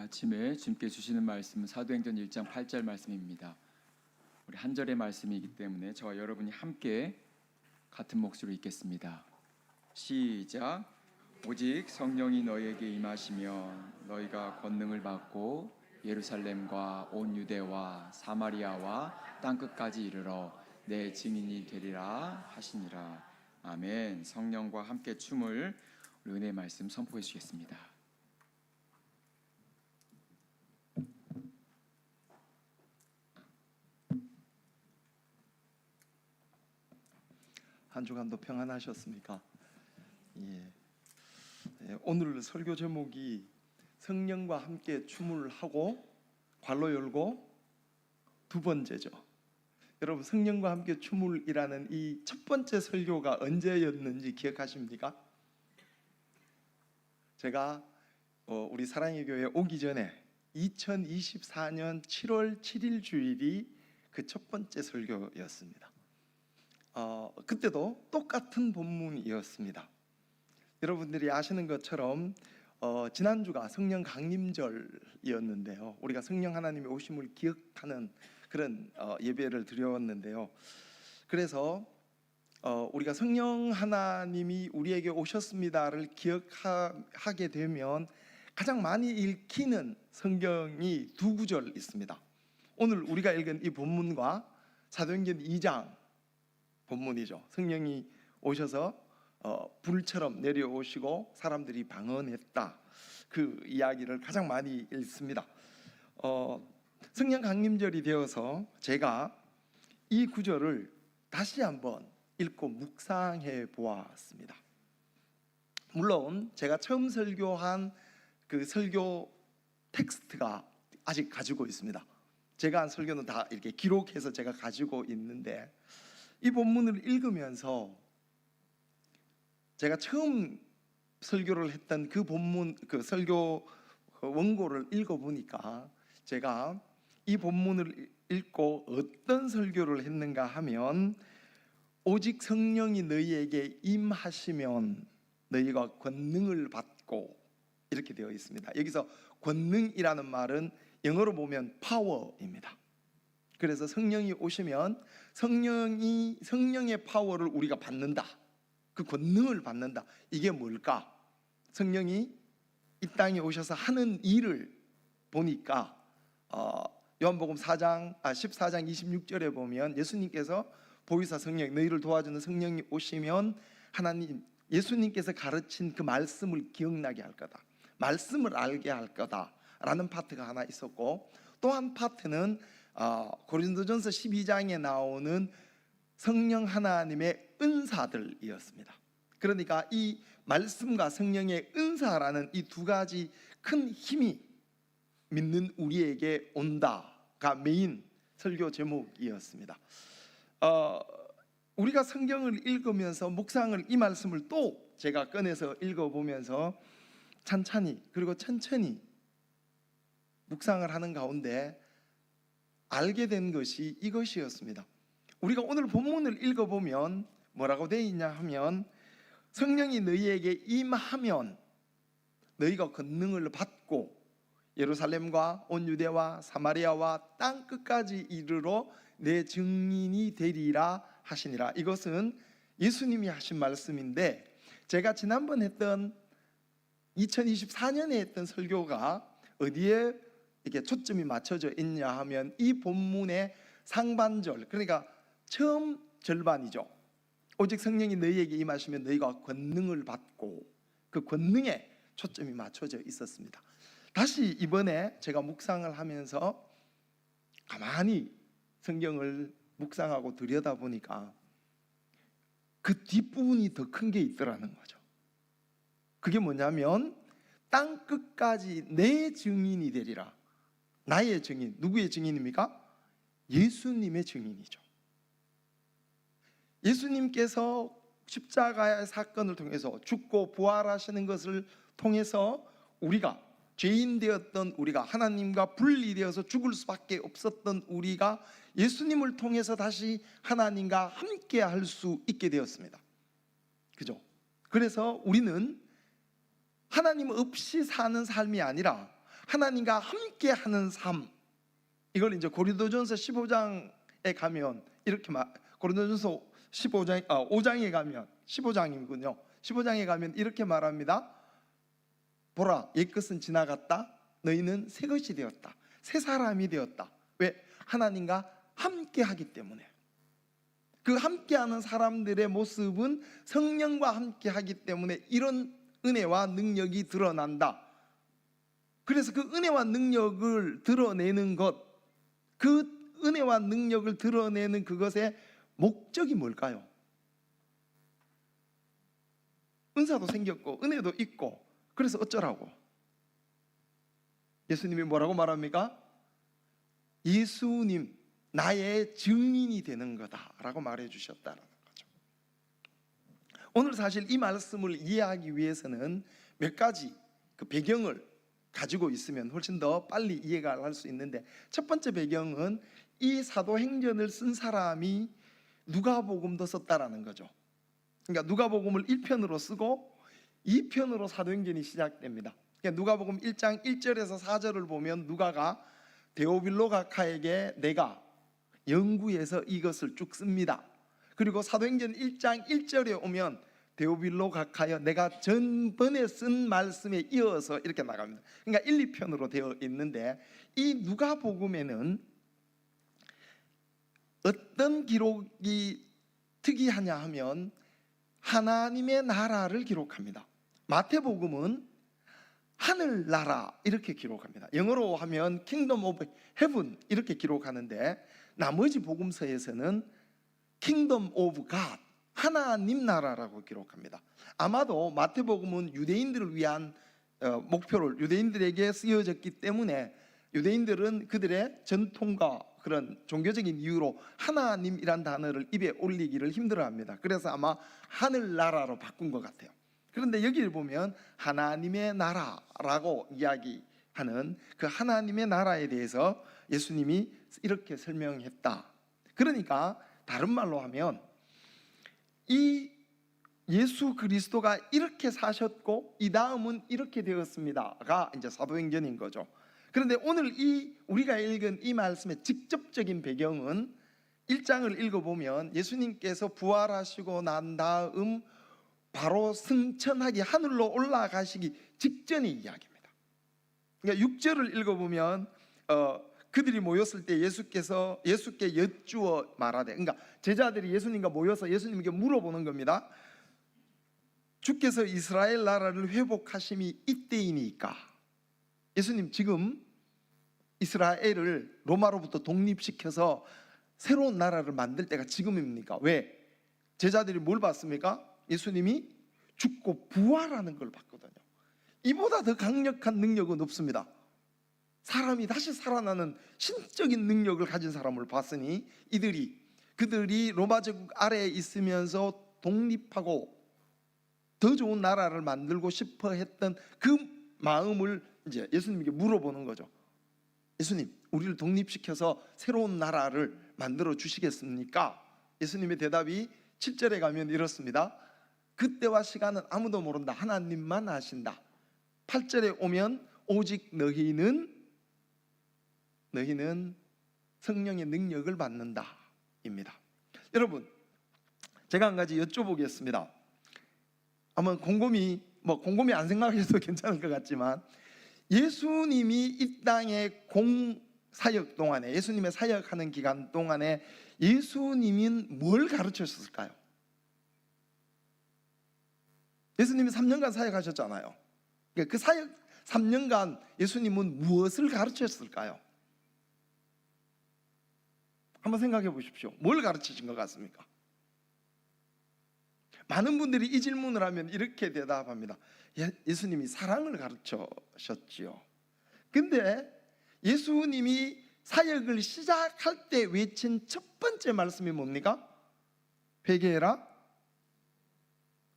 아침에 주님께 주시는 말씀은 사도행전 1장 8절 말씀입니다. 우리 한 절의 말씀이기 때문에 저와 여러분이 함께 같은 목소리로 읽겠습니다. 시작. 오직 성령이 너희에게 임하시면 너희가 권능을 받고 예루살렘과 온 유대와 사마리아와 땅끝까지 이르러 내 증인이 되리라 하시니라. 아멘. 성령과 함께 춤을 우리 은혜의 말씀 선포해 주시겠습니다. 한 주간도 평안하셨습니까? 예. 오늘 설교 제목이 성령과 함께 춤을 하고 괄호 열고 두 번째죠. 여러분, 성령과 함께 춤을이라는 이 첫 번째 설교가 언제였는지 기억하십니까? 제가 우리 사랑의 교회에 오기 전에 2024년 7월 7일 주일이 그 첫 번째 설교였습니다. 그때도 똑같은 본문이었습니다. 여러분들이 아시는 것처럼 지난주가 성령 강림절이었는데요, 우리가 성령 하나님의 오심을 기억하는 그런 예배를 드렸는데요, 그래서 우리가 성령 하나님이 우리에게 오셨습니다를 기억하게 되면 가장 많이 읽히는 성경이 두 구절 있습니다. 오늘 우리가 읽은 이 본문과 사도행전 2장 본문이죠. 성령이 오셔서 불처럼 내려오시고 사람들이 방언했다, 그 이야기를 가장 많이 읽습니다. 성령 강림절이 되어서 제가 이 구절을 다시 한번 읽고 묵상해 보았습니다. 물론 제가 처음 설교한 그 설교 텍스트가 아직 가지고 있습니다. 제가 한 설교는 다 이렇게 기록해서 제가 가지고 있는데, 이 본문을 읽으면서 제가 처음 설교를 했던 그 본문, 그 설교 원고를 읽어보니까 제가 이 본문을 읽고 어떤 설교를 했는가 하면, 오직 성령이 너희에게 임하시면 너희가 권능을 받고, 이렇게 되어 있습니다. 여기서 권능이라는 말은 영어로 보면 파워입니다. 그래서 성령이 오시면 성령의 파워를 우리가 받는다, 그 권능을 받는다. 이게 뭘까? 성령이 이 땅에 오셔서 하는 일을 보니까 요한복음 14장 26절에 보면 예수님께서 보이사 성령, 너희를 도와주는 성령이 오시면 하나님, 예수님께서 가르친 그 말씀을 기억나게 할 거다, 말씀을 알게 할 거다 라는 파트가 하나 있었고, 또 한 파트는 고린도전서 12장에 나오는 성령 하나님의 은사들이었습니다. 그러니까 이 말씀과 성령의 은사라는 이 두 가지 큰 힘이 믿는 우리에게 온다가 메인 설교 제목이었습니다. 우리가 성경을 읽으면서 묵상을, 이 말씀을 또 제가 꺼내서 읽어보면서 찬찬히 그리고 천천히 묵상을 하는 가운데 알게 된 것이 이것이었습니다. 우리가 오늘 본문을 읽어보면 뭐라고 되어 있냐 하면, 성령이 너희에게 임하면 너희가 권능을 받고 예루살렘과 온 유대와 사마리아와 땅끝까지 이르러 내 증인이 되리라 하시니라. 이것은 예수님이 하신 말씀인데, 제가 지난번 했던 2024년에 했던 설교가 어디에 이렇게 초점이 맞춰져 있냐 하면, 이 본문의 상반절, 그러니까 처음 절반이죠. 오직 성령이 너희에게 임하시면 너희가 권능을 받고, 그 권능에 초점이 맞춰져 있었습니다. 다시 이번에 제가 묵상을 하면서 가만히 성경을 묵상하고 들여다보니까 그 뒷부분이 더 큰 게 있더라는 거죠. 그게 뭐냐면, 땅끝까지 내 증인이 되리라. 나의 증인, 누구의 증인입니까? 예수님의 증인이죠. 예수님께서 십자가의 사건을 통해서 죽고 부활하시는 것을 통해서 우리가 죄인 되었던 우리가, 하나님과 분리되어서 죽을 수밖에 없었던 우리가 예수님을 통해서 다시 하나님과 함께 할 수 있게 되었습니다. 그죠? 그래서 우리는 하나님 없이 사는 삶이 아니라 하나님과 함께 하는 삶, 이걸 이제 고린도전서 15장에 가면 이렇게 고린도전서 5장에 가면 15장이군요. 15장에 가면 이렇게 말합니다. 보라, 옛것은 지나갔다. 너희는 새 것이 되었다. 새 사람이 되었다. 왜? 하나님과 함께 하기 때문에. 그 함께하는 사람들의 모습은 성령과 함께하기 때문에 이런 은혜와 능력이 드러난다. 그래서 그 은혜와 능력을 드러내는 것, 그 은혜와 능력을 드러내는 그것의 목적이 뭘까요? 은사도 생겼고 은혜도 있고, 그래서 어쩌라고? 예수님이 뭐라고 말합니까? 예수님, 나의 증인이 되는 거다라고 말해 주셨다는 거죠. 오늘 사실 이 말씀을 이해하기 위해서는 몇 가지 그 배경을 가지고 있으면 훨씬 더 빨리 이해가 할 수 있는데, 첫 번째 배경은 이 사도행전을 쓴 사람이 누가복음도 썼다라는 거죠. 그러니까 누가복음을 1편으로 쓰고 2편으로 사도행전이 시작됩니다. 그러니까 누가복음 1장 1절에서 4절을 보면 누가가 데오빌로 각하에게 내가 영구에서 이것을 쭉 씁니다. 그리고 사도행전 1장 1절에 오면 데오빌로 각하여 내가 전번에 쓴 말씀에 이어서 이렇게 나갑니다. 그러니까 1, 2편으로 되어 있는데, 이 누가복음에는 어떤 기록이 특이하냐 하면 하나님의 나라를 기록합니다. 마태복음은 하늘나라 이렇게 기록합니다. 영어로 하면 Kingdom of Heaven 이렇게 기록하는데, 나머지 복음서에서는 Kingdom of God, 하나님 나라라고 기록합니다. 아마도 마태복음은 유대인들을 위한 목표를 유대인들에게 쓰여졌기 때문에 유대인들은 그들의 전통과 그런 종교적인 이유로 하나님이란 단어를 입에 올리기를 힘들어합니다. 그래서 아마 하늘나라로 바꾼 것 같아요. 그런데 여기를 보면 하나님의 나라라고 이야기하는 그 하나님의 나라에 대해서 예수님이 이렇게 설명했다. 그러니까 다른 말로 하면 이 예수 그리스도가 이렇게 사셨고 이 다음은 이렇게 되었습니다가 이제 사도행전인 거죠. 그런데 오늘 이 우리가 읽은 이 말씀의 직접적인 배경은 1장을 읽어보면 예수님께서 부활하시고 난 다음 바로 승천하기, 하늘로 올라가시기 직전의 이야기입니다. 그러니까 6절을 읽어보면 그들이 모였을 때 예수께 여쭈어 말하되, 그러니까 제자들이 예수님과 모여서 예수님께 물어보는 겁니다. 주께서 이스라엘 나라를 회복하심이 이때이니까. 예수님, 지금 이스라엘을 로마로부터 독립시켜서 새로운 나라를 만들 때가 지금입니까? 왜? 제자들이 뭘 봤습니까? 예수님이 죽고 부활하는 걸 봤거든요. 이보다 더 강력한 능력은 없습니다. 사람이 다시 살아나는 신적인 능력을 가진 사람을 봤으니 그들이 로마 제국 아래에 있으면서 독립하고 더 좋은 나라를 만들고 싶어 했던 그 마음을 이제 예수님께 물어보는 거죠. 예수님, 우리를 독립시켜서 새로운 나라를 만들어 주시겠습니까? 예수님의 대답이 7절에 가면 이렇습니다. 그때와 시간은 아무도 모른다. 하나님만 아신다. 8절에 오면 오직 너희는 성령의 능력을 받는다 입니다. 여러분, 제가 한 가지 여쭤보겠습니다. 아마 곰곰이 안 생각하셔도 괜찮을 것 같지만, 예수님이 이 땅의 사역 동안에, 예수님의 사역하는 기간 동안에 예수님은 뭘 가르쳤을까요? 예수님이 3년간 사역하셨잖아요. 그 사역 3년간 예수님은 무엇을 가르쳤을까요? 한번 생각해 보십시오. 뭘 가르치신 것 같습니까? 많은 분들이 이 질문을 하면 이렇게 대답합니다. 예수님이 사랑을 가르치셨지요. 근데 예수님이 사역을 시작할 때 외친 첫 번째 말씀이 뭡니까? 회개해라,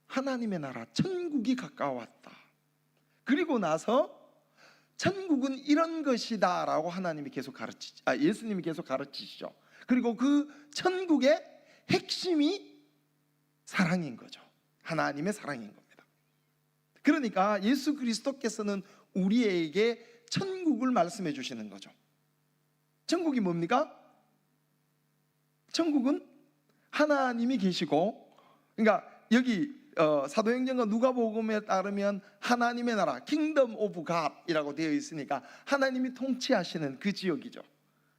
하나님의 나라, 천국이 가까웠다. 그리고 나서 천국은 이런 것이다 라고 예수님이 계속 가르치시죠. 그리고 그 천국의 핵심이 사랑인 거죠. 하나님의 사랑인 겁니다. 그러니까 예수 그리스도께서는 우리에게 천국을 말씀해 주시는 거죠. 천국이 뭡니까? 천국은 하나님이 계시고, 그러니까 여기 사도행전과 누가복음에 따르면 하나님의 나라, 킹덤 오브 갓이라고 되어 있으니까 하나님이 통치하시는 그 지역이죠.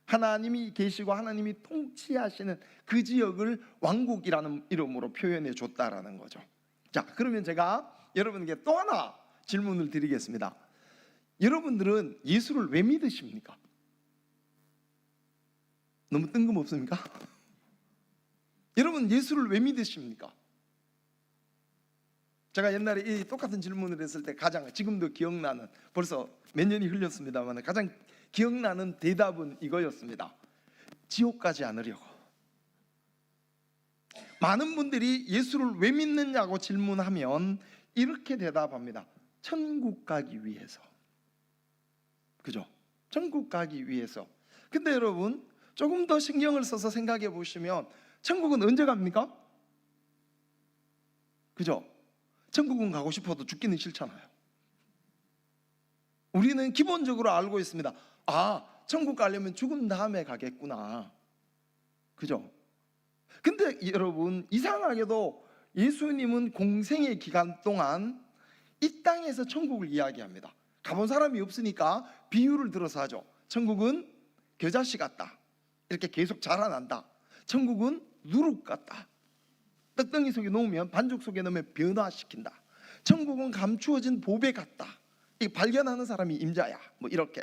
하나님이 계시고 하나님이 통치하시는 그 지역을 왕국이라는 이름으로 표현해 줬다라는 거죠. 자, 그러면 제가 여러분에게 또 하나 질문을 드리겠습니다. 여러분들은 예수를 왜 믿으십니까? 너무 뜬금없습니까? 여러분 예수를 왜 믿으십니까? 제가 옛날에 이 똑같은 질문을 했을 때 가장 지금도 기억나는, 벌써 몇 년이 흘렸습니다만 가장 기억나는 대답은 이거였습니다. 지옥 가지 않으려고. 많은 분들이 예수를 왜 믿느냐고 질문하면 이렇게 대답합니다. 천국 가기 위해서. 그죠? 천국 가기 위해서. 근데 여러분 조금 더 신경을 써서 생각해 보시면 천국은 언제 갑니까? 그죠? 천국은 가고 싶어도 죽기는 싫잖아요. 우리는 기본적으로 알고 있습니다. 아, 천국 가려면 죽은 다음에 가겠구나. 그죠? 근데 여러분 이상하게도 예수님은 공생의 기간 동안 이 땅에서 천국을 이야기합니다. 가본 사람이 없으니까 비유를 들어서 하죠. 천국은 겨자씨 같다. 이렇게 계속 자라난다. 천국은 누룩 같다. 떡덩이 속에 놓으면, 반죽 속에 넣으면 변화시킨다. 천국은 감추어진 보배 같다. 이 발견하는 사람이 임자야. 뭐 이렇게.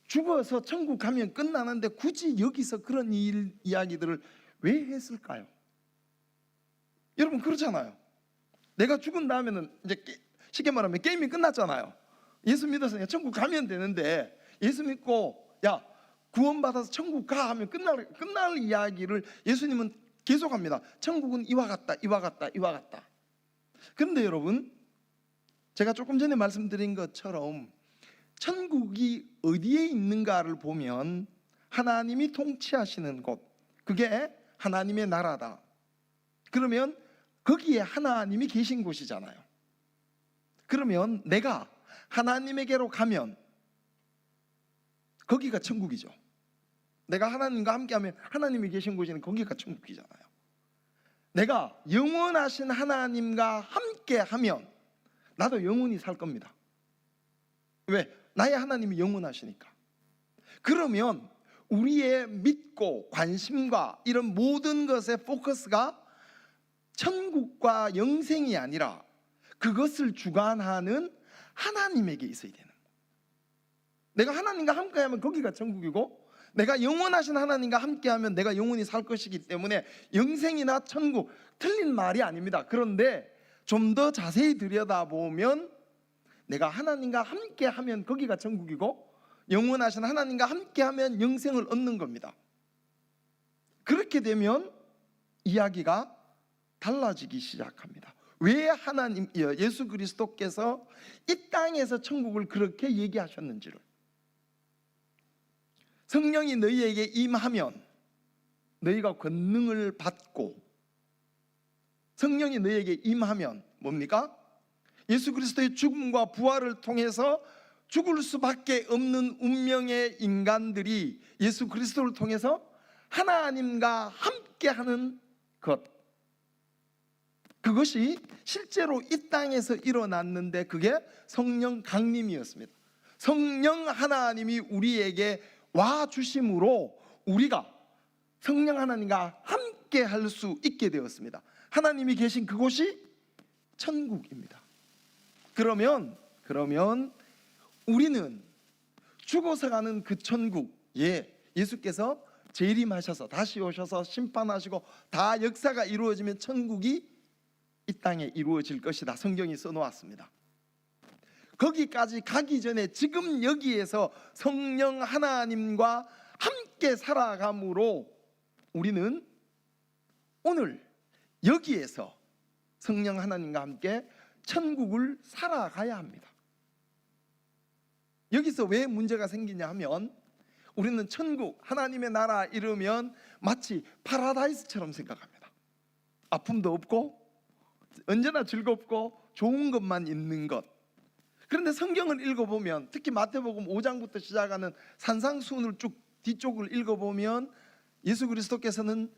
죽어서 천국 가면 끝나는데 굳이 여기서 그런 이야기들을 왜 했을까요? 여러분 그렇잖아요. 내가 죽은 다음에는 이제 쉽게 말하면 게임이 끝났잖아요. 예수 믿어서 그냥 천국 가면 되는데, 예수 믿고 야 구원받아서 천국 가 하면 끝날 이야기를 예수님은 계속합니다. 천국은 이와 같다, 이와 같다, 이와 같다. 그런데 여러분 제가 조금 전에 말씀드린 것처럼 천국이 어디에 있는가를 보면 하나님이 통치하시는 곳, 그게 하나님의 나라다. 그러면 거기에 하나님이 계신 곳이잖아요. 그러면 내가 하나님에게로 가면 거기가 천국이죠. 내가 하나님과 함께하면 하나님이 계신 곳이는 거기가 천국이잖아요. 내가 영원하신 하나님과 함께하면 나도 영원히 살 겁니다. 왜? 나의 하나님이 영원하시니까. 그러면 우리의 믿고 관심과 이런 모든 것의 포커스가 천국과 영생이 아니라 그것을 주관하는 하나님에게 있어야 되는 거예요. 내가 하나님과 함께하면 거기가 천국이고, 내가 영원하신 하나님과 함께하면 내가 영원히 살 것이기 때문에 영생이나 천국, 틀린 말이 아닙니다. 그런데 좀 더 자세히 들여다보면 내가 하나님과 함께하면 거기가 천국이고, 영원하신 하나님과 함께하면 영생을 얻는 겁니다. 그렇게 되면 이야기가 달라지기 시작합니다. 왜 하나님, 예수 그리스도께서 이 땅에서 천국을 그렇게 얘기하셨는지를. 성령이 너희에게 임하면 너희가 권능을 받고, 성령이 너희에게 임하면 뭡니까? 예수 그리스도의 죽음과 부활을 통해서 죽을 수밖에 없는 운명의 인간들이 예수 그리스도를 통해서 하나님과 함께하는 것, 그것이 실제로 이 땅에서 일어났는데 그게 성령 강림이었습니다. 성령 하나님이 우리에게 와 주심으로 우리가 성령 하나님과 함께 할 수 있게 되었습니다. 하나님이 계신 그곳이 천국입니다. 그러면 우리는 죽어서 가는 그 천국에 예수께서 재림하셔서 다시 오셔서 심판하시고 다 역사가 이루어지면 천국이 이 땅에 이루어질 것이다. 성경이 써놓았습니다. 거기까지 가기 전에 지금 여기에서 성령 하나님과 함께 살아감으로 우리는 오늘 여기에서 성령 하나님과 함께 천국을 살아가야 합니다. 여기서 왜 문제가 생기냐 하면 우리는 천국, 하나님의 나라 이러면 마치 파라다이스처럼 생각합니다. 아픔도 없고 언제나 즐겁고 좋은 것만 있는 것. 그런데 성경을 읽어보면, 특히 마태복음 5장부터 시작하는 산상수훈을 쭉 뒤쪽을 읽어보면 예수 그리스도께서는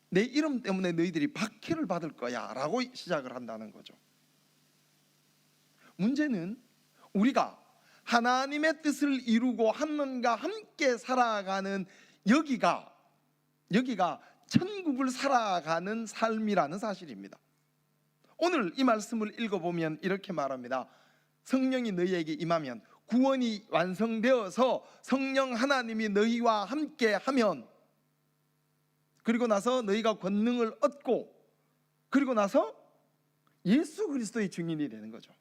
내 이름 때문에 너희들이 박해를 받을 거야 라고 시작을 한다는 거죠. 문제는 우리가 하나님의 뜻을 이루고 하나님과 함께 살아가는 여기가 천국을 살아가는 삶이라는 사실입니다. 오늘 이 말씀을 읽어보면 이렇게 말합니다. 성령이 너희에게 임하면, 구원이 완성되어서 성령 하나님이 너희와 함께 하면, 그리고 나서 너희가 권능을 얻고, 그리고 나서 예수 그리스도의 증인이 되는 거죠.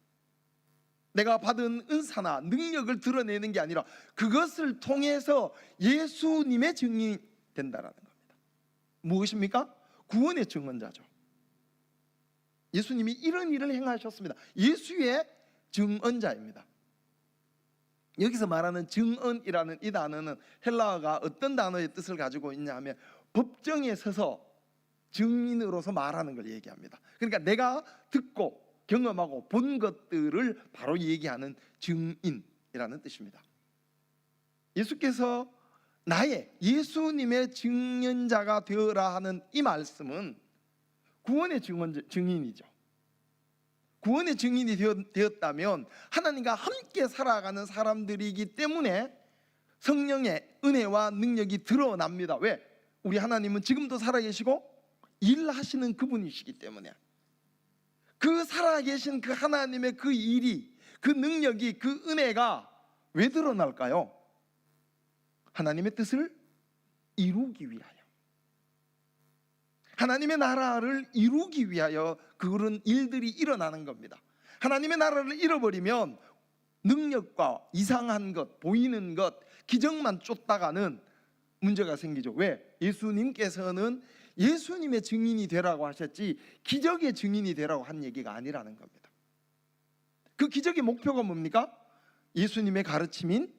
내가 받은 은사나 능력을 드러내는 게 아니라 그것을 통해서 예수님의 증인이 된다라는 겁니다. 무엇입니까? 구원의 증언자죠. 예수님이 이런 일을 행하셨습니다. 예수의 증언자입니다. 여기서 말하는 증언이라는 이 단어는 헬라어가 어떤 단어의 뜻을 가지고 있냐 하면 법정에 서서 증인으로서 말하는 걸 얘기합니다. 그러니까 내가 듣고 경험하고 본 것들을 바로 얘기하는 증인이라는 뜻입니다. 예수께서 나의 예수님의 증언자가 되어라 하는 이 말씀은 구원의 증인이죠. 구원의 증인이 되었다면 하나님과 함께 살아가는 사람들이기 때문에 성령의 은혜와 능력이 드러납니다. 왜? 우리 하나님은 지금도 살아계시고 일하시는 그분이시기 때문에. 그 살아계신 그 하나님의 그 일이, 그 능력이, 그 은혜가 왜 드러날까요? 하나님의 뜻을 이루기 위하여, 하나님의 나라를 이루기 위하여 그런 일들이 일어나는 겁니다. 하나님의 나라를 잃어버리면 능력과 이상한 것, 보이는 것, 기적만 쫓다가는 문제가 생기죠. 왜? 예수님께서는 예수님의 증인이 되라고 하셨지 기적의 증인이 되라고 한 얘기가 아니라는 겁니다. 그 기적의 목표가 뭡니까? 예수님의 가르침인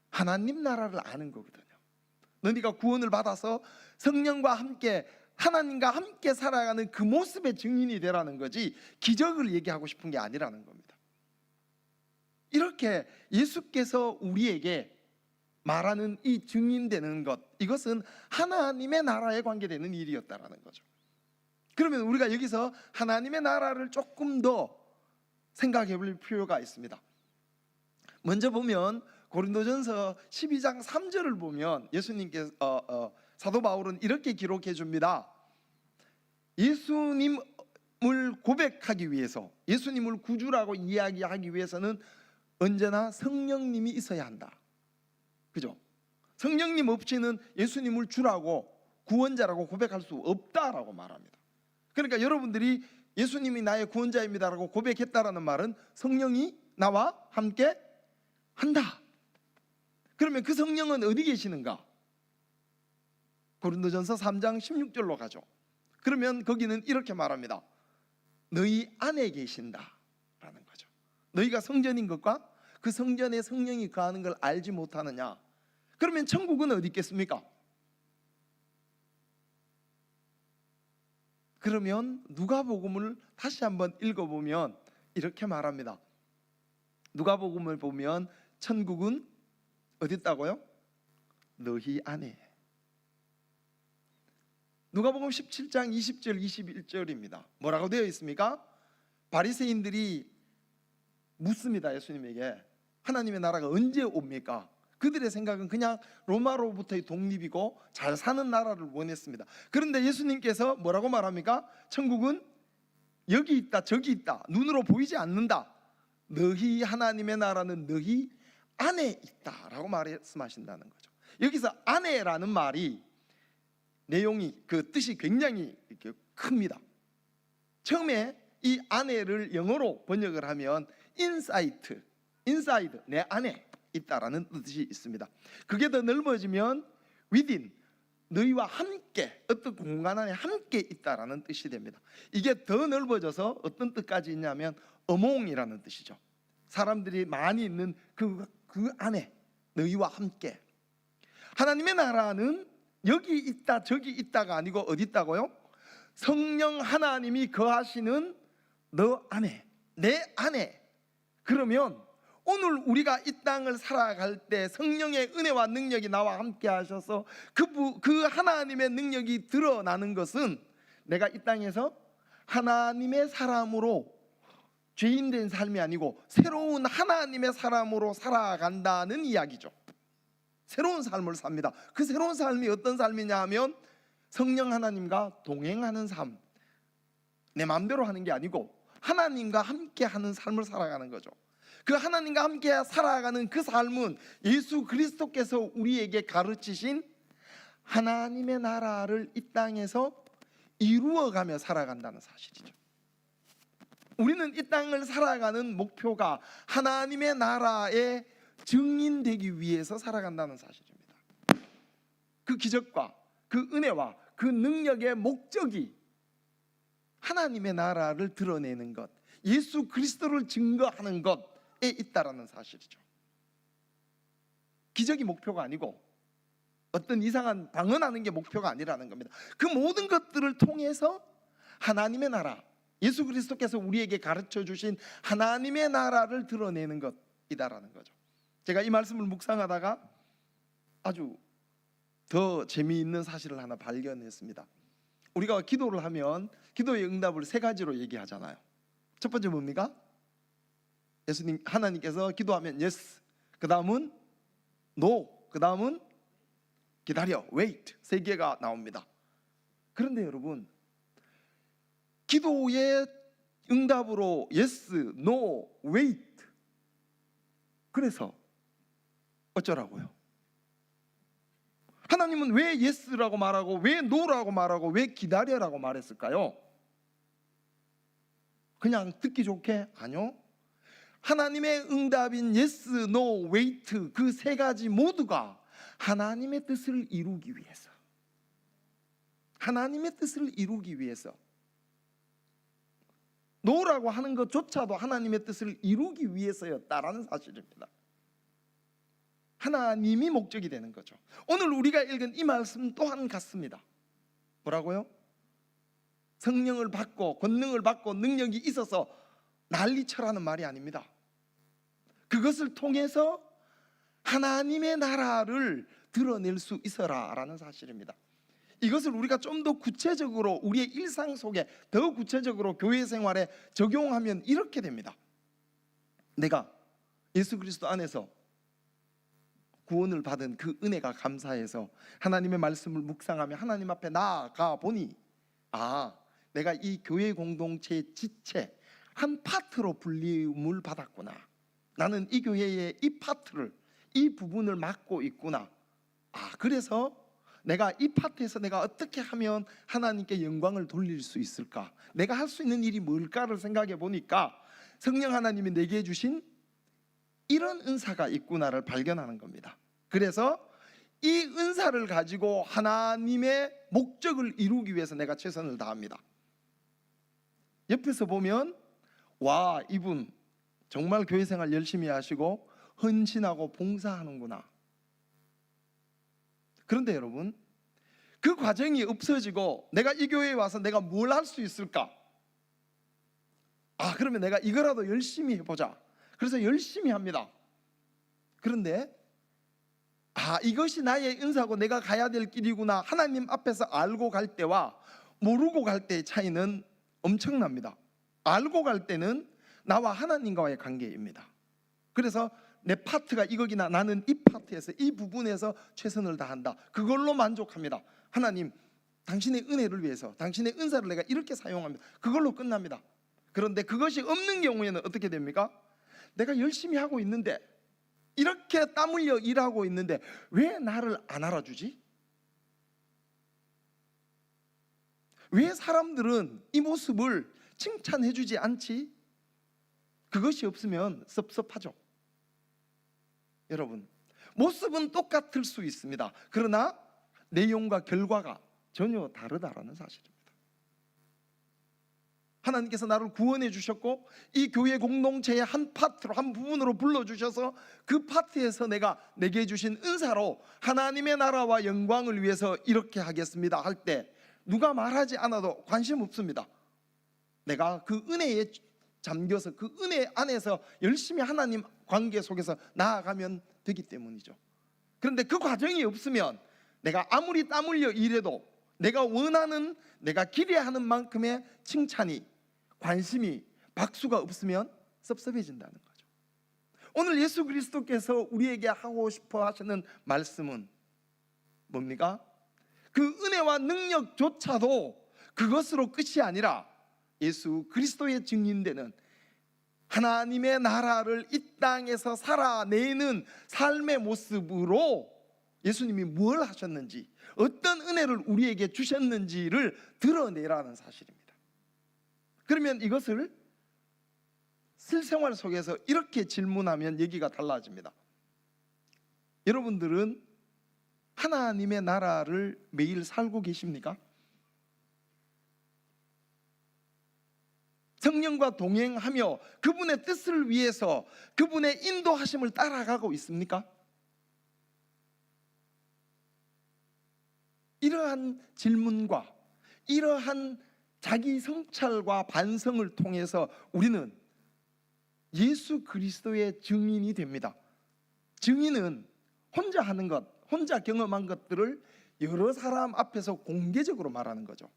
하나님 나라를 아는 거거든요. 너희가 구원을 받아서 성령과 함께, 하나님과 함께 살아가는 그 모습의 증인이 되라는 거지 기적을 얘기하고 싶은 게 아니라는 겁니다. 이렇게 예수께서 우리에게 말하는 이 증인되는 것, 이것은 하나님의 나라에 관계되는 일이었다라는 거죠. 그러면 우리가 여기서 하나님의 나라를 조금 더 생각해 볼 필요가 있습니다. 먼저 보면 고린도전서 12장 3절을 보면 예수님께서 사도 바울은 이렇게 기록해 줍니다. 예수님을 고백하기 위해서, 예수님을 구주라고 이야기하기 위해서는 언제나 성령님이 있어야 한다. 그죠? 성령님 없이는 예수님을 주라고, 구원자라고 고백할 수 없다라고 말합니다. 그러니까 여러분들이 예수님이 나의 구원자입니다라고 고백했다라는 말은 성령이 나와 함께 한다. 그러면 그 성령은 어디 계시는가? 고린도전서 3장 16절로 가죠. 그러면 거기는 이렇게 말합니다. 너희 안에 계신다라는 거죠. 너희가 성전인 것과 그 성전에 성령이 거하는 걸 알지 못하느냐? 그러면 천국은 어디 있겠습니까? 그러면 누가복음을 다시 한번 읽어보면 이렇게 말합니다. 누가복음을 보면 천국은 어디 있다고요? 너희 안에. 누가복음 17장 20절 21절입니다. 뭐라고 되어 있습니까? 바리새인들이 묻습니다. 예수님에게 하나님의 나라가 언제 옵니까? 그들의 생각은 그냥 로마로부터의 독립이고 잘 사는 나라를 원했습니다. 그런데 예수님께서 뭐라고 말합니까? 천국은 여기 있다 저기 있다, 눈으로 보이지 않는다. 너희 하나님의 나라는 너희 안에 있다라고 말씀하신다는 거죠. 여기서 안에라는 말이 내용이, 그 뜻이 굉장히 큽니다. 처음에 이 안에를 영어로 번역을 하면 인사이드, 내 안에 있다라는 뜻이 있습니다. 그게 더 넓어지면 within, 너희와 함께, 어떤 공간 안에 함께 있다라는 뜻이 됩니다. 이게 더 넓어져서 어떤 뜻까지 있냐면 among이라는 뜻이죠. 사람들이 많이 있는 그 안에 너희와 함께. 하나님의 나라는 여기 있다 저기 있다가 아니고 어디 있다고요? 성령 하나님이 거하시는 너 안에, 내 안에, 그러면 오늘 우리가 이 땅을 살아갈 때 성령의 은혜와 능력이 나와 함께 하셔서 그 하나님의 능력이 드러나는 것은 내가 이 땅에서 하나님의 사람으로 죄인된 삶이 아니고 새로운 하나님의 사람으로 살아간다는 이야기죠. 새로운 삶을 삽니다. 그 새로운 삶이 어떤 삶이냐 하면 성령 하나님과 동행하는 삶, 내 마음대로 하는 게 아니고 하나님과 함께 하는 삶을 살아가는 거죠. 그 하나님과 함께 살아가는 그 삶은 예수 그리스도께서 우리에게 가르치신 하나님의 나라를 이 땅에서 이루어가며 살아간다는 사실이죠. 우리는 이 땅을 살아가는 목표가 하나님의 나라의 증인되기 위해서 살아간다는 사실입니다. 그 기적과 그 은혜와 그 능력의 목적이 하나님의 나라를 드러내는 것, 예수 그리스도를 증거하는 것에 있다라는 사실이죠. 기적이 목표가 아니고 어떤 이상한 방언하는 게 목표가 아니라는 겁니다. 그 모든 것들을 통해서 하나님의 나라, 예수 그리스도께서 우리에게 가르쳐 주신 하나님의 나라를 드러내는 것이다라는 거죠. 제가 이 말씀을 묵상하다가 아주 더 재미있는 사실을 하나 발견했습니다. 우리가 기도를 하면 기도의 응답을 세 가지로 얘기하잖아요. 첫 번째 뭡니까? 예수님, 하나님께서 기도하면 yes, 그 다음은 no, 그 다음은 기다려, wait, 세 개가 나옵니다. 그런데 여러분, 기도의 응답으로 yes, no, wait, 그래서 어쩌라고요? 하나님은 왜 yes라고 말하고 왜 no라고 말하고 왜 기다려라고 말했을까요? 그냥 듣기 좋게? 아니요. 하나님의 응답인 yes, no, wait 그 세 가지 모두가 하나님의 뜻을 이루기 위해서, 하나님의 뜻을 이루기 위해서, 노라고 하는 것조차도 하나님의 뜻을 이루기 위해서였다라는 사실입니다. 하나님이 목적이 되는 거죠. 오늘 우리가 읽은 이 말씀 또한 같습니다. 뭐라고요? 성령을 받고 권능을 받고 능력이 있어서 난리쳐라는 말이 아닙니다. 그것을 통해서 하나님의 나라를 드러낼 수 있어라라는 사실입니다. 이것을 우리가 좀 더 구체적으로 우리의 일상 속에 더 구체적으로 교회 생활에 적용하면 이렇게 됩니다. 내가 예수 그리스도 안에서 구원을 받은 그 은혜가 감사해서 하나님의 말씀을 묵상하며 하나님 앞에 나아가 보니, 내가 이 교회 공동체의 지체 한 파트로 불림을 받았구나. 나는 이 교회의 이 파트를, 이 부분을 맡고 있구나. 그래서 내가 이 파트에서 내가 어떻게 하면 하나님께 영광을 돌릴 수 있을까? 내가 할 수 있는 일이 뭘까를 생각해 보니까 성령 하나님이 내게 주신 이런 은사가 있구나를 발견하는 겁니다. 그래서 이 은사를 가지고 하나님의 목적을 이루기 위해서 내가 최선을 다합니다. 옆에서 보면 와, 이분 정말 교회 생활 열심히 하시고 헌신하고 봉사하는구나. 그런데 여러분, 그 과정이 없어지고 내가 이 교회에 와서 내가 뭘 할 수 있을까? 그러면 내가 이거라도 열심히 해보자. 그래서 열심히 합니다. 그런데 이것이 나의 은사고 내가 가야 될 길이구나 하나님 앞에서 알고 갈 때와 모르고 갈 때의 차이는 엄청납니다. 알고 갈 때는 나와 하나님과의 관계입니다. 그래서 내 파트가 이거기나 나는 이 파트에서 이 부분에서 최선을 다한다. 그걸로 만족합니다. 하나님, 당신의 은혜를 위해서 당신의 은사를 내가 이렇게 사용합니다. 그걸로 끝납니다. 그런데 그것이 없는 경우에는 어떻게 됩니까? 내가 열심히 하고 있는데, 이렇게 땀 흘려 일하고 있는데 왜 나를 안 알아주지? 왜 사람들은 이 모습을 칭찬해 주지 않지? 그것이 없으면 섭섭하죠. 여러분, 모습은 똑같을 수 있습니다. 그러나 내용과 결과가 전혀 다르다라는 사실입니다. 하나님께서 나를 구원해 주셨고 이 교회 공동체의 한 파트로, 한 부분으로 불러주셔서 그 파트에서 내게 주신 은사로 하나님의 나라와 영광을 위해서 이렇게 하겠습니다 할 때 누가 말하지 않아도 관심 없습니다. 내가 그 은혜의 잠겨서 그 은혜 안에서 열심히 하나님 관계 속에서 나아가면 되기 때문이죠. 그런데 그 과정이 없으면 내가 아무리 땀 흘려 일해도 내가 원하는, 내가 기대하는 만큼의 칭찬이, 관심이, 박수가 없으면 섭섭해진다는 거죠. 오늘 예수 그리스도께서 우리에게 하고 싶어 하시는 말씀은 뭡니까? 그 은혜와 능력조차도 그것으로 끝이 아니라 예수 그리스도의 증인되는 하나님의 나라를 이 땅에서 살아내는 삶의 모습으로 예수님이 뭘 하셨는지, 어떤 은혜를 우리에게 주셨는지를 드러내라는 사실입니다. 그러면 이것을 실생활 속에서 이렇게 질문하면 얘기가 달라집니다. 여러분들은 하나님의 나라를 매일 살고 계십니까? 성령과 동행하며 그분의 뜻을 위해서 그분의 인도하심을 따라가고 있습니까? 이러한 질문과 이러한 자기 성찰과 반성을 통해서 우리는 예수 그리스도의 증인이 됩니다. 증인은 혼자 하는 것, 혼자 경험한 것들을 여러 사람 앞에서 공개적으로 말하는 거죠.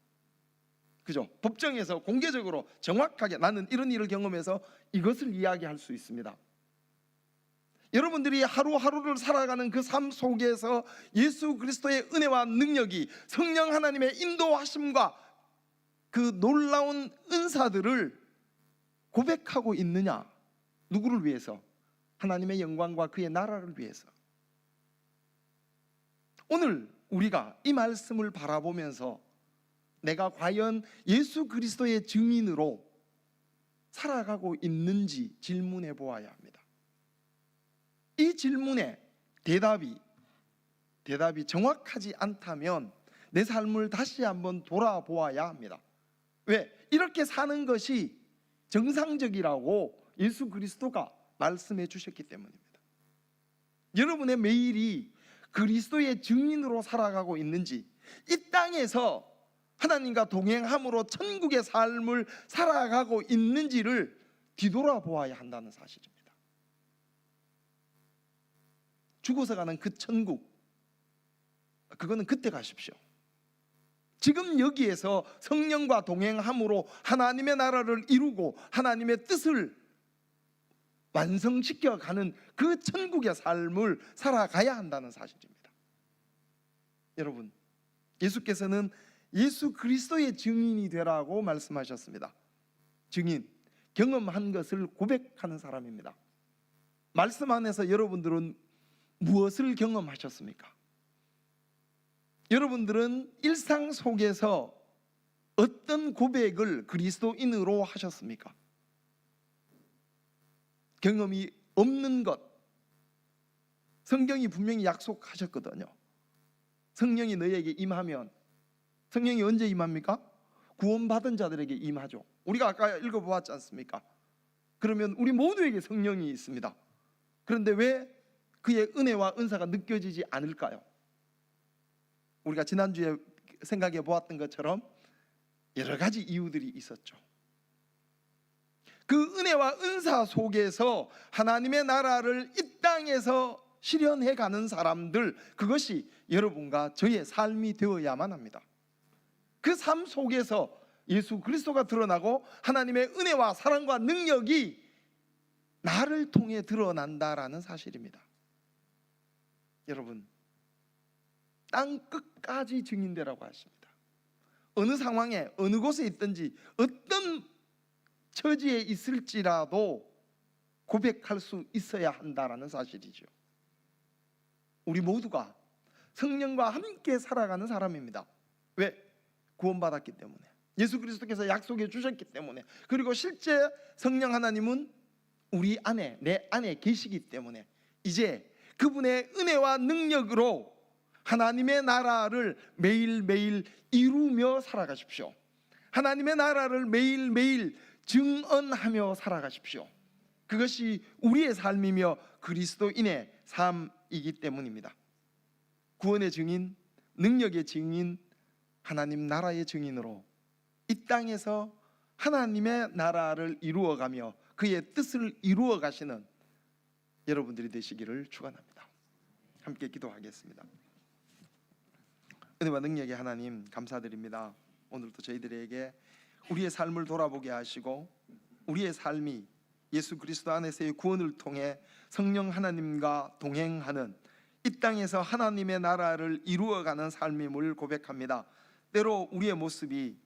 그죠? 법정에서 공개적으로 정확하게 나는 이런 일을 경험해서 이것을 이야기할 수 있습니다. 여러분들이 하루하루를 살아가는 그 삶 속에서 예수 그리스도의 은혜와 능력이, 성령 하나님의 인도하심과 그 놀라운 은사들을 고백하고 있느냐? 누구를 위해서? 하나님의 영광과 그의 나라를 위해서. 오늘 우리가 이 말씀을 바라보면서 내가 과연 예수 그리스도의 증인으로 살아가고 있는지 질문해 보아야 합니다. 이 질문에 대답이 정확하지 않다면 내 삶을 다시 한번 돌아보아야 합니다. 왜? 이렇게 사는 것이 정상적이라고 예수 그리스도가 말씀해 주셨기 때문입니다. 여러분의 매일이 그리스도의 증인으로 살아가고 있는지, 이 땅에서 하나님과 동행함으로 천국의 삶을 살아가고 있는지를 뒤돌아보아야 한다는 사실입니다. 죽어서 가는 그 천국, 그거는 그때 가십시오. 지금 여기에서 성령과 동행함으로 하나님의 나라를 이루고 하나님의 뜻을 완성시켜 가는 그 천국의 삶을 살아가야 한다는 사실입니다. 여러분, 예수께서는 예수 그리스도의 증인이 되라고 말씀하셨습니다. 증인, 경험한 것을 고백하는 사람입니다. 말씀 안에서 여러분들은 무엇을 경험하셨습니까? 여러분들은 일상 속에서 어떤 고백을 그리스도인으로 하셨습니까? 경험이 없는 것, 성경이 분명히 약속하셨거든요. 성령이 너희에게 임하면, 성령이 언제 임합니까? 구원받은 자들에게 임하죠. 우리가 아까 읽어보았지 않습니까? 그러면 우리 모두에게 성령이 있습니다. 그런데 왜 그의 은혜와 은사가 느껴지지 않을까요? 우리가 지난주에 생각해 보았던 것처럼 여러 가지 이유들이 있었죠. 그 은혜와 은사 속에서 하나님의 나라를 이 땅에서 실현해 가는 사람들, 그것이 여러분과 저의 삶이 되어야만 합니다. 그 삶 속에서 예수 그리스도가 드러나고 하나님의 은혜와 사랑과 능력이 나를 통해 드러난다라는 사실입니다. 여러분, 땅 끝까지 증인되라고 하십니다. 어느 상황에 어느 곳에 있든지 어떤 처지에 있을지라도 고백할 수 있어야 한다라는 사실이죠. 우리 모두가 성령과 함께 살아가는 사람입니다. 왜? 구원받았기 때문에, 예수 그리스도께서 약속해 주셨기 때문에, 그리고 실제 성령 하나님은 우리 안에, 내 안에 계시기 때문에 이제 그분의 은혜와 능력으로 하나님의 나라를 매일매일 이루며 살아가십시오. 하나님의 나라를 매일매일 증언하며 살아가십시오. 그것이 우리의 삶이며 그리스도인의 삶이기 때문입니다. 구원의 증인, 능력의 증인, 하나님 나라의 증인으로 이 땅에서 하나님의 나라를 이루어가며 그의 뜻을 이루어 가시는 여러분들이 되시기를 축원합니다. 함께 기도하겠습니다. 은혜와 능력의 하나님 감사드립니다. 오늘도 저희들에게 우리의 삶을 돌아보게 하시고 우리의 삶이 예수 그리스도 안에서의 구원을 통해 성령 하나님과 동행하는 이 땅에서 하나님의 나라를 이루어가는 삶임을 고백합니다. 때로 우리의 모습이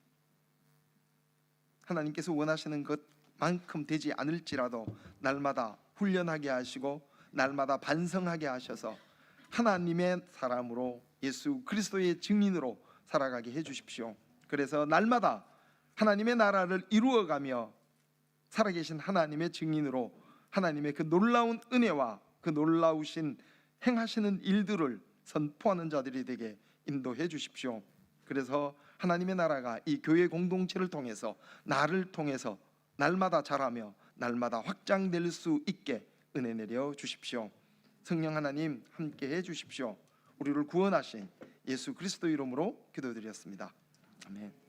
하나님께서 원하시는 것만큼 되지 않을지라도 날마다 훈련하게 하시고 날마다 반성하게 하셔서 하나님의 사람으로 예수 그리스도의 증인으로 살아가게 해주십시오. 그래서 날마다 하나님의 나라를 이루어가며 살아계신 하나님의 증인으로 하나님의 그 놀라운 은혜와 그 놀라우신 행하시는 일들을 선포하는 자들이 되게 인도해 주십시오. 그래서 하나님의 나라가 이 교회 공동체를 통해서 나를 통해서 날마다 자라며 날마다 확장될 수 있게 은혜 내려 주십시오. 성령 하나님 함께 해 주십시오. 우리를 구원하신 예수 그리스도 이름으로 기도드렸습니다. 아멘.